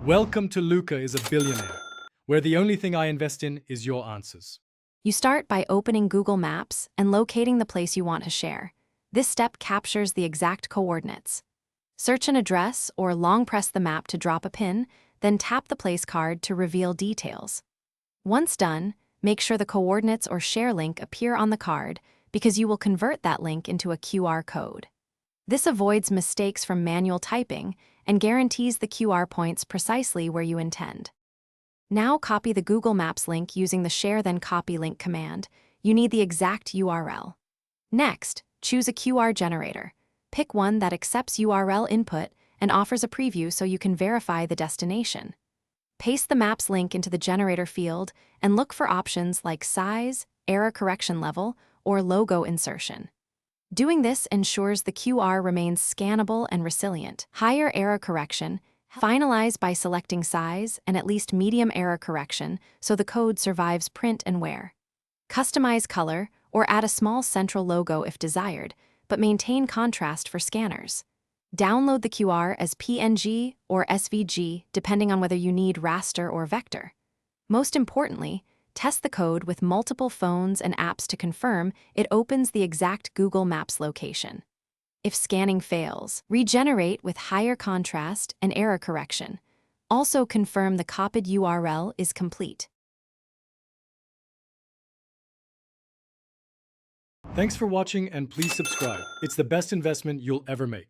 Welcome to Luca is a Billionaire, where the only thing I invest in is your answers. You start by opening Google Maps and locating the place you want to share. This step captures the exact coordinates. Search an address or long press the map to drop a pin, then tap the place card to reveal details. Once done, make sure the coordinates or share link appear on the card because you will convert that link into a QR code. This avoids mistakes from manual typing and guarantees the QR points precisely where you intend. Now copy the Google Maps link using the Share Then Copy Link command. You need the exact URL. Next, choose a QR generator. Pick one that accepts URL input and offers a preview so you can verify the destination. Paste the Maps link into the generator field and look for options like size, error correction level, or logo insertion. Doing this ensures the QR remains scannable and resilient. Higher error correction, finalize by selecting size and at least medium error correction so the code survives print and wear. Customize color or add a small central logo if desired, but maintain contrast for scanners. Download the QR as PNG or SVG depending on whether you need raster or vector. Most importantly, test the code with multiple phones and apps to confirm it opens the exact Google Maps location. If scanning fails, regenerate with higher contrast and error correction. Also confirm the copied URL is complete. Thanks for watching and please subscribe. It's the best investment you'll ever make.